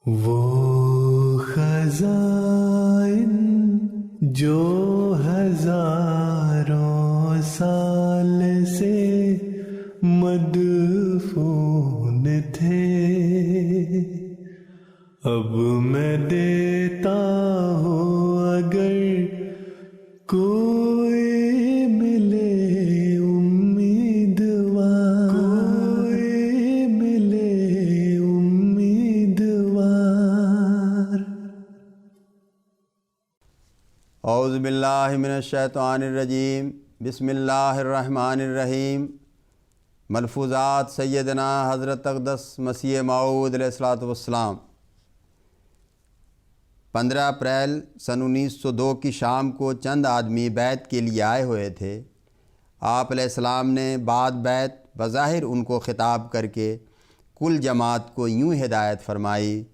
وہ خزائن جو ہزاروں سال سے مدفون تھے، اب میں دیتا ہوں اگر کوئی ملے امیدوار، کوئی ملے امیدوار۔ اعوذ باللہ من الشیطان الرجیم، بسم اللہ الرحمن الرحیم۔ ملفوظات سیدنا حضرت اقدس مسیح موعود علیہ الصلوۃ والسلام۔ 15 اپریل سن 1902 کی شام کو چند آدمی بیعت کے لیے آئے ہوئے تھے۔ آپ علیہ السلام نے بعد بیعت بظاہر ان کو خطاب کر کے کل جماعت کو یوں ہدایت فرمائی۔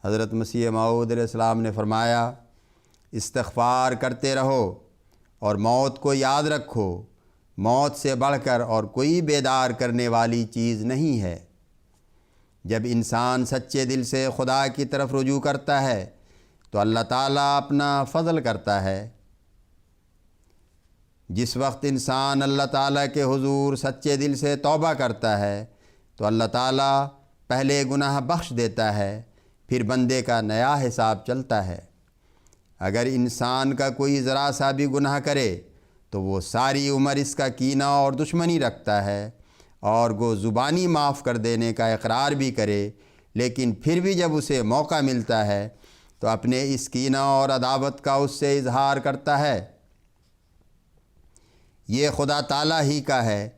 حضرت مسیح موعود علیہ السلام نے فرمایا، استغفار کرتے رہو اور موت کو یاد رکھو، موت سے بڑھ کر اور کوئی بیدار کرنے والی چیز نہیں ہے۔ جب انسان سچے دل سے خدا کی طرف رجوع کرتا ہے تو اللہ تعالیٰ اپنا فضل کرتا ہے۔ جس وقت انسان اللہ تعالیٰ کے حضور سچے دل سے توبہ کرتا ہے تو اللہ تعالیٰ پہلے گناہ بخش دیتا ہے، پھر بندے کا نیا حساب چلتا ہے۔ اگر انسان کا کوئی ذرا سا بھی گناہ کرے تو وہ ساری عمر اس کا کینہ اور دشمنی رکھتا ہے، اور وہ زبانی معاف کر دینے کا اقرار بھی کرے، لیکن پھر بھی جب اسے موقع ملتا ہے تو اپنے اس کینہ اور عداوت کا اس سے اظہار کرتا ہے۔ یہ خدا تعالیٰ ہی کا ہے،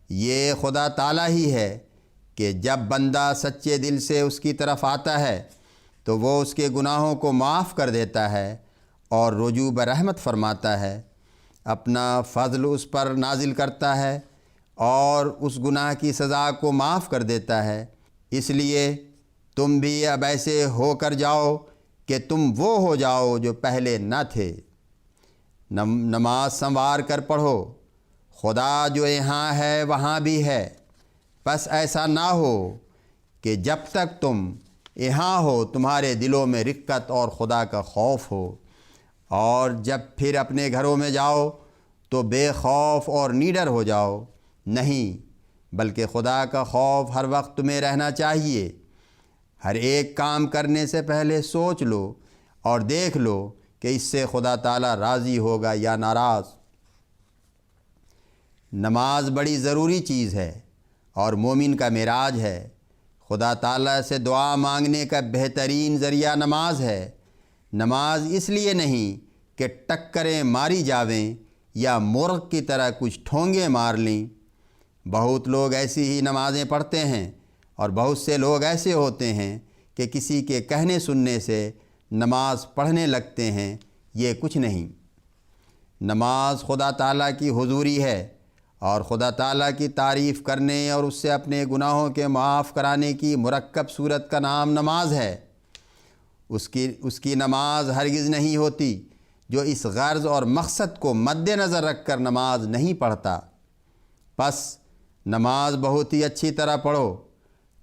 یہ خدا تعالیٰ ہی ہے کہ جب بندہ سچے دل سے اس کی طرف آتا ہے تو وہ اس کے گناہوں کو معاف کر دیتا ہے اور رجوع برحمت فرماتا ہے، اپنا فضل اس پر نازل کرتا ہے اور اس گناہ کی سزا کو معاف کر دیتا ہے۔ اس لیے تم بھی اب ایسے ہو کر جاؤ کہ تم وہ ہو جاؤ جو پہلے نہ تھے۔ نماز سنوار کر پڑھو، خدا جو یہاں ہے وہاں بھی ہے، بس ایسا نہ ہو کہ جب تک تم یہاں ہو تمہارے دلوں میں رقت اور خدا کا خوف ہو، اور جب پھر اپنے گھروں میں جاؤ تو بے خوف اور نیڈر ہو جاؤ۔ نہیں، بلکہ خدا کا خوف ہر وقت تمہیں رہنا چاہیے۔ ہر ایک کام کرنے سے پہلے سوچ لو اور دیکھ لو کہ اس سے خدا تعالیٰ راضی ہوگا یا ناراض۔ نماز بڑی ضروری چیز ہے اور مومن کا معراج ہے۔ خدا تعالیٰ سے دعا مانگنے کا بہترین ذریعہ نماز ہے۔ نماز اس لیے نہیں کہ ٹکریں ماری جاویں یا مرغ کی طرح کچھ ٹھونگے مار لیں۔ بہت لوگ ایسی ہی نمازیں پڑھتے ہیں، اور بہت سے لوگ ایسے ہوتے ہیں کہ کسی کے کہنے سننے سے نماز پڑھنے لگتے ہیں۔ یہ کچھ نہیں۔ نماز خدا تعالیٰ کی حضوری ہے، اور خدا تعالیٰ کی تعریف کرنے اور اس سے اپنے گناہوں کے معاف کرانے کی مرکب صورت کا نام نماز ہے۔ اس کی نماز ہرگز نہیں ہوتی جو اس غرض اور مقصد کو مد نظر رکھ کر نماز نہیں پڑھتا۔ پس نماز بہت ہی اچھی طرح پڑھو،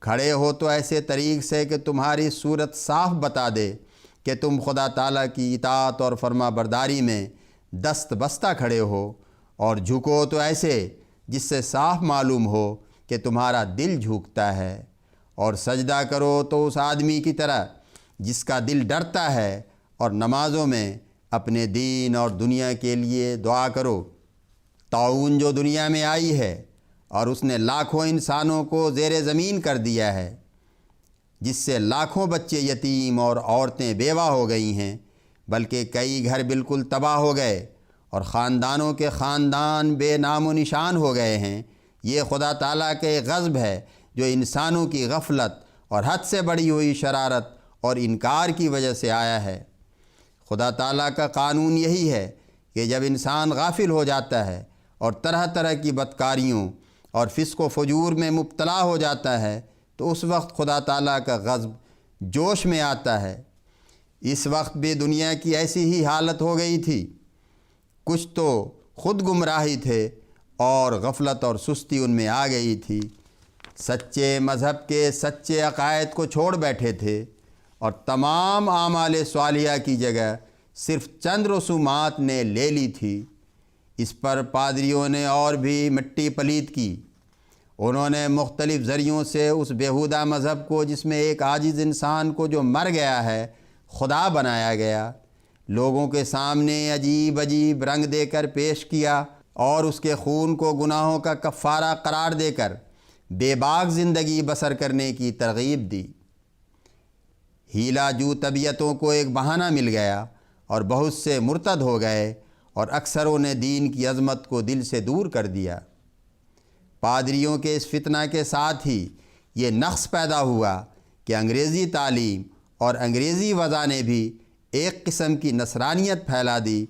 کھڑے ہو تو ایسے طریق سے کہ تمہاری صورت صاف بتا دے کہ تم خدا تعالیٰ کی اطاعت اور فرما برداری میں دست بستہ کھڑے ہو، اور جھکو تو ایسے جس سے صاف معلوم ہو کہ تمہارا دل جھکتا ہے، اور سجدہ کرو تو اس آدمی کی طرح جس کا دل ڈرتا ہے، اور نمازوں میں اپنے دین اور دنیا کے لیے دعا کرو۔ طاعون جو دنیا میں آئی ہے اور اس نے لاکھوں انسانوں کو زیر زمین کر دیا ہے، جس سے لاکھوں بچے یتیم اور عورتیں بیوہ ہو گئی ہیں، بلکہ کئی گھر بالکل تباہ ہو گئے اور خاندانوں کے خاندان بے نام و نشان ہو گئے ہیں۔ یہ خدا تعالیٰ کے غضب ہے جو انسانوں کی غفلت اور حد سے بڑھی ہوئی شرارت اور انکار کی وجہ سے آیا ہے۔ خدا تعالیٰ کا قانون یہی ہے کہ جب انسان غافل ہو جاتا ہے اور طرح طرح کی بدکاریوں اور فسق و فجور میں مبتلا ہو جاتا ہے تو اس وقت خدا تعالیٰ کا غضب جوش میں آتا ہے۔ اس وقت بھی دنیا کی ایسی ہی حالت ہو گئی تھی۔ کچھ تو خود گمراہی تھے اور غفلت اور سستی ان میں آ گئی تھی، سچے مذہب کے سچے عقائد کو چھوڑ بیٹھے تھے، اور تمام اعمال صالحہ کی جگہ صرف چند رسومات نے لے لی تھی۔ اس پر پادریوں نے اور بھی مٹی پلید کی۔ انہوں نے مختلف ذریعوں سے اس بیہودہ مذہب کو، جس میں ایک عاجز انسان کو جو مر گیا ہے خدا بنایا گیا، لوگوں کے سامنے عجیب عجیب رنگ دے کر پیش کیا اور اس کے خون کو گناہوں کا کفارہ قرار دے کر بے باک زندگی بسر کرنے کی ترغیب دی۔ ہیلا جو طبیعتوں کو ایک بہانہ مل گیا اور بہت سے مرتد ہو گئے اور اکثروں نے دین کی عظمت کو دل سے دور کر دیا۔ پادریوں کے اس فتنہ کے ساتھ ہی یہ نقص پیدا ہوا کہ انگریزی تعلیم اور انگریزی وضع نے بھی ایک قسم کی نصرانیت پھیلا دی،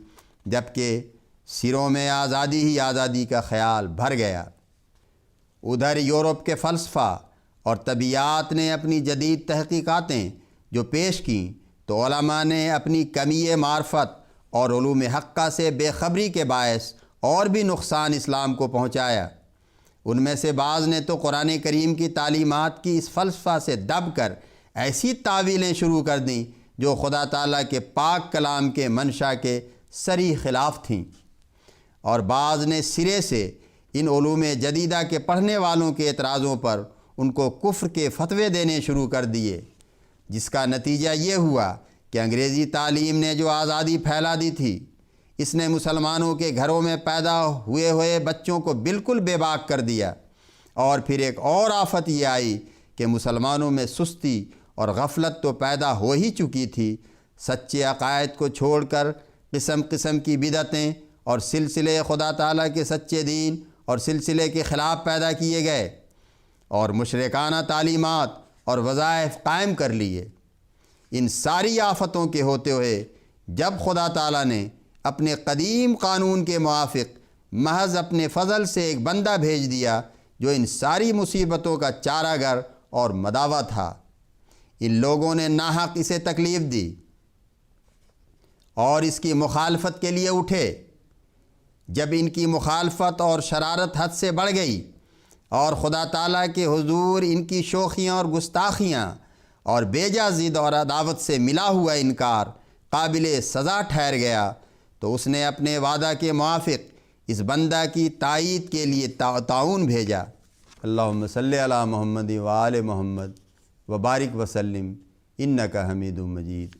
جبکہ سروں میں آزادی ہی آزادی کا خیال بھر گیا۔ ادھر یورپ کے فلسفہ اور طبیعیات نے اپنی جدید تحقیقاتیں جو پیش کیں تو علماء نے اپنی کمی معرفت اور علوم حقہ سے بے خبری کے باعث اور بھی نقصان اسلام کو پہنچایا۔ ان میں سے بعض نے تو قرآن کریم کی تعلیمات کی اس فلسفہ سے دب کر ایسی تعویلیں شروع کر دیں جو خدا تعالیٰ کے پاک کلام کے منشا کے صریح خلاف تھیں، اور بعض نے سرے سے ان علوم جدیدہ کے پڑھنے والوں کے اعتراضوں پر ان کو کفر کے فتوے دینے شروع کر دیے، جس کا نتیجہ یہ ہوا کہ انگریزی تعلیم نے جو آزادی پھیلا دی تھی، اس نے مسلمانوں کے گھروں میں پیدا ہوئے بچوں کو بالکل بے باک کر دیا۔ اور پھر ایک اور آفت یہ آئی کہ مسلمانوں میں سستی اور غفلت تو پیدا ہو ہی چکی تھی، سچے عقائد کو چھوڑ کر قسم قسم کی بدعتیں اور سلسلے خدا تعالیٰ کے سچے دین اور سلسلے کے خلاف پیدا کیے گئے اور مشرکانہ تعلیمات اور وظائف قائم کر لیے۔ ان ساری آفتوں کے ہوتے ہوئے جب خدا تعالیٰ نے اپنے قدیم قانون کے موافق محض اپنے فضل سے ایک بندہ بھیج دیا جو ان ساری مصیبتوں کا چارہ گر اور مداوع تھا، ان لوگوں نے ناحق اسے تکلیف دی اور اس کی مخالفت کے لیے اٹھے۔ جب ان کی مخالفت اور شرارت حد سے بڑھ گئی اور خدا تعالیٰ کے حضور ان کی شوخیاں اور گستاخیاں اور بے جا ضد اور عداوت سے ملا ہوا انکار قابل سزا ٹھہر گیا، تو اس نے اپنے وعدہ کے موافق اس بندہ کی تائید کے لیے تعاون بھیجا۔ اللہم صلی علی محمد و آل محمد وبارک وسلم انک حمید مجید۔